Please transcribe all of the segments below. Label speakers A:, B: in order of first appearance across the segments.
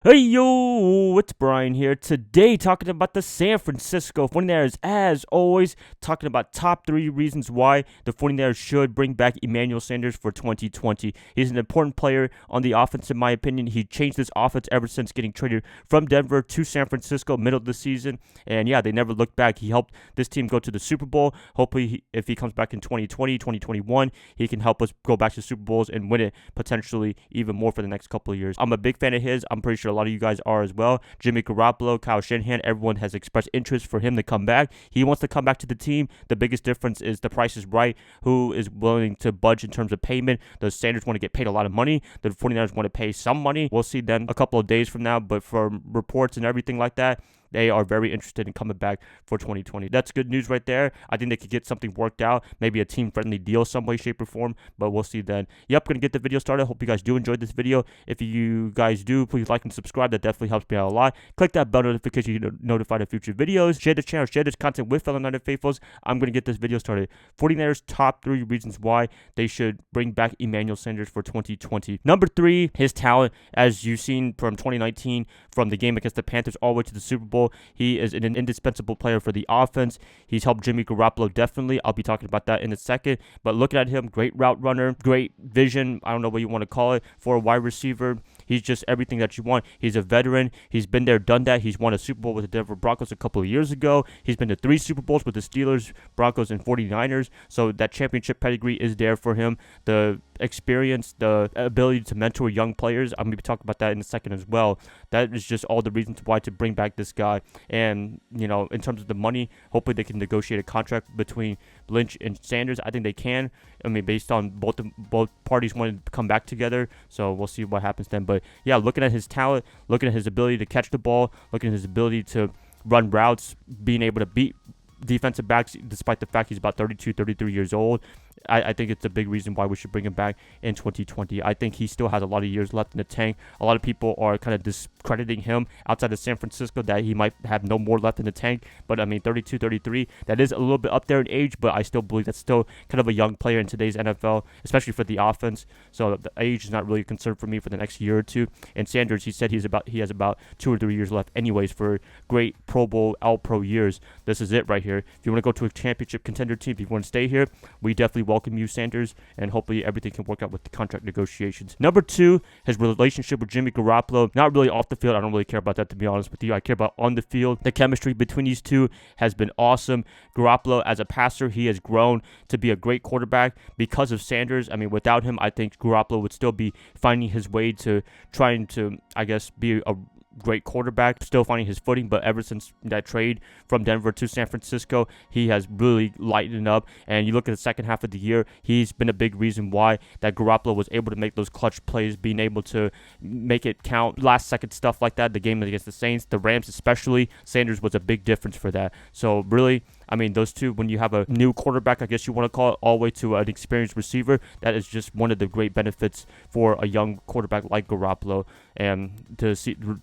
A: Hey yo, it's Brian here. Today talking about the San Francisco 49ers, as always, talking about top 3 reasons why the 49ers should bring back Emmanuel Sanders for 2020. He's an important player on the offense, in my opinion. He changed this offense ever since getting traded from Denver to San Francisco middle of the season. And yeah, they never looked back. He helped this team go to the Super Bowl. Hopefully, if he comes back in 2020, 2021, he can help us go back to Super Bowls and win it potentially even more for the next couple of years. I'm a big fan of his. I'm pretty sure a lot of you guys are as well. Jimmy Garoppolo, Kyle Shanahan, everyone has expressed interest for him to come back. He wants to come back to the team. The biggest difference is the price is right. Who is willing to budge in terms of payment? The Sanders want to get paid a lot of money. The 49ers want to pay some money. We'll see then a couple of days from now, but from reports and everything like that, they are very interested in coming back for 2020. That's good news right there. I think they could get something worked out, maybe a team-friendly deal some way, shape, or form, but we'll see then. Yep, going to get the video started. Hope you guys do enjoy this video. If you guys do, please like and subscribe. That definitely helps me out a lot. Click that bell notification to get notified of future videos. Share the channel, share this content with fellow Niner faithfuls. I'm going to get this video started. 49ers top 3 reasons why they should bring back Emmanuel Sanders for 2020. Number 3, his talent. As you've seen from 2019, from the game against the Panthers all the way to the Super Bowl, he is an indispensable player for the offense. He's helped Jimmy Garoppolo definitely. I'll be talking about that in a second. But looking at him, great route runner, great vision, I don't know what you want to call it, for a wide receiver. He's just everything that you want. He's a veteran. He's been there, done that. He's won a Super Bowl with the Denver Broncos a couple of years ago. He's been to 3 Super Bowls with the Steelers, Broncos, and 49ers. So that championship pedigree is there for him. The experience, the ability to mentor young players. I'm going to be talking about that in a second as well. That is just all the reasons why to bring back this guy. And, you know, in terms of the money, hopefully they can negotiate a contract between Lynch and Sanders. I think they can. I mean, based on both parties wanting to come back together. So we'll see what happens then. But yeah, looking at his talent, looking at his ability to catch the ball, looking at his ability to run routes, being able to beat defensive backs despite the fact he's about 32, 33 years old. I think it's a big reason why we should bring him back in 2020. I think he still has a lot of years left in the tank. A lot of people are kind of discrediting him outside of San Francisco that he might have no more left in the tank. But I mean, 32, 33, that is a little bit up there in age, but I still believe that's still kind of a young player in today's NFL, especially for the offense. So the age is not really a concern for me for the next year or two. And Sanders, he said he has about 2 or 3 years left anyways for great Pro Bowl, All-Pro years. This is it right here. If you want to go to a championship contender team, if you want to stay here, we definitely welcome you, Sanders, and hopefully everything can work out with the contract negotiations. Number 2, his relationship with Jimmy Garoppolo. Not really off the field. I don't really care about that, to be honest with you. I care about on the field. The chemistry between these two has been awesome. Garoppolo, as a passer, he has grown to be a great quarterback because of Sanders. I mean, without him, I think Garoppolo would still be finding his way to trying to, I guess, be a great quarterback, still finding his footing, but ever since that trade from Denver to San Francisco, he has really lightened up. And you look at the second half of the year, he's been a big reason why that Garoppolo was able to make those clutch plays, being able to make it count, last second stuff like that. The game against the Saints, the Rams especially, Sanders was a big difference for that. So really, I mean, those two, when you have a new quarterback, I guess you want to call it, all the way to an experienced receiver, that is just one of the great benefits for a young quarterback like Garoppolo. And to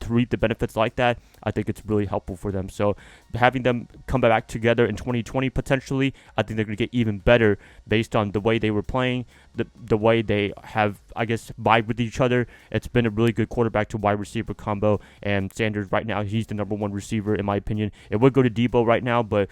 A: reap the benefits like that, I think it's really helpful for them. So having them come back together in 2020 potentially, I think they're going to get even better based on the way they were playing, the way they have, I guess, vibe with each other. It's been a really good quarterback to wide receiver combo. And Sanders right now, he's the number 1 receiver in my opinion. It would go to Deebo right now, but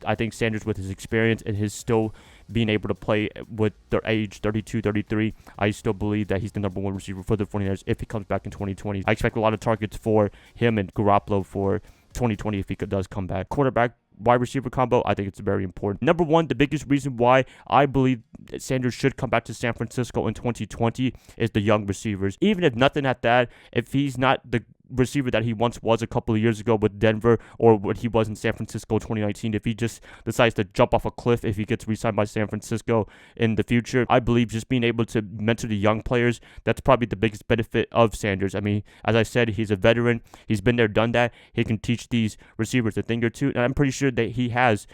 A: I think Sanders, with his experience and his still being able to play with their age, 32, 33, I still believe that he's the number 1 receiver for the 49ers if he comes back in 2020. I expect a lot of targets for him and Garoppolo for 2020 if he does come back. Quarterback, wide receiver combo, I think it's very important. Number 1, the biggest reason why I believe Sanders should come back to San Francisco in 2020 is the young receivers. Even if nothing at that, if he's not the receiver that he once was a couple of years ago with Denver, or what he was in San Francisco 2019, if he just decides to jump off a cliff if he gets re-signed by San Francisco in the future, I believe just being able to mentor the young players, that's probably the biggest benefit of Sanders. I mean, as I said, he's a veteran. He's been there, done that. He can teach these receivers a thing or two, and I'm pretty sure that he has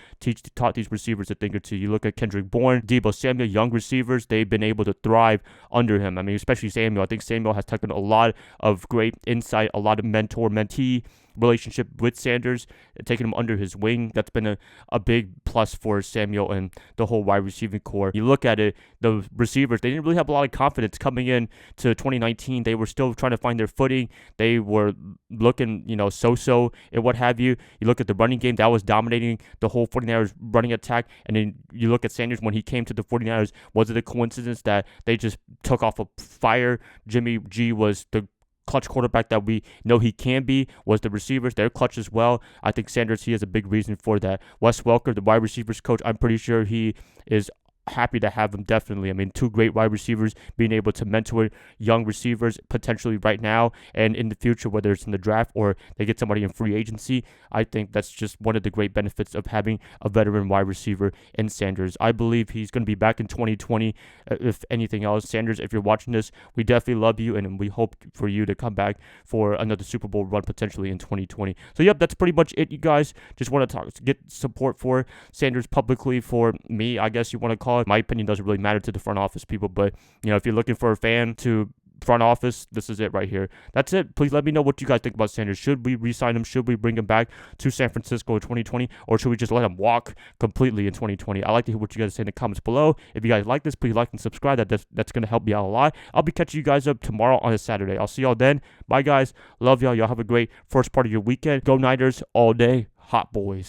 A: taught these receivers a thing or two. You look at Kendrick Bourne, Deebo Samuel, young receivers, they've been able to thrive under him. I mean, especially Samuel. I think Samuel has taken a lot of great insight, a lot of mentor-mentee relationship with Sanders, taking him under his wing. That's been a big plus for Samuel and the whole wide receiving core. You look at it, the receivers, they didn't really have a lot of confidence coming in to 2019. They were still trying to find their footing. They were looking, so-so and what have you. You look at the running game, that was dominating the whole 49ers running attack. And then you look at Sanders when he came to the 49ers. Was it a coincidence that they just took off a fire? Jimmy G was the clutch quarterback that we know he can be. Was the receivers, they're clutch as well. I think Sanders, he has a big reason for that. Wes Welker, the wide receivers coach, I'm pretty sure he is happy to have him, definitely. I mean, two great wide receivers, being able to mentor young receivers potentially right now and in the future, whether it's in the draft or they get somebody in free agency. I think that's just one of the great benefits of having a veteran wide receiver in Sanders. I believe he's going to be back in 2020. If anything else, Sanders, if you're watching this, we definitely love you and we hope for you to come back for another Super Bowl run potentially in 2020. So yep, that's pretty much it, you guys. Just want to get support for Sanders publicly. For me, I guess you want to call it. My opinion doesn't really matter to the front office people, but if you're looking for a fan to front office, this is it right here. That's it. Please let me know what you guys think about Sanders. Should we re-sign him? Should we bring him back to San Francisco in 2020, or should we just let him walk completely in 2020? I like to hear what you guys say in the comments below. If you guys like this, please like and subscribe. That's going to help me out a lot. I'll be catching you guys up tomorrow on a Saturday. I'll see y'all then. Bye guys. Love y'all. Y'all have a great first part of your weekend. Go Niners all day. Hot boys.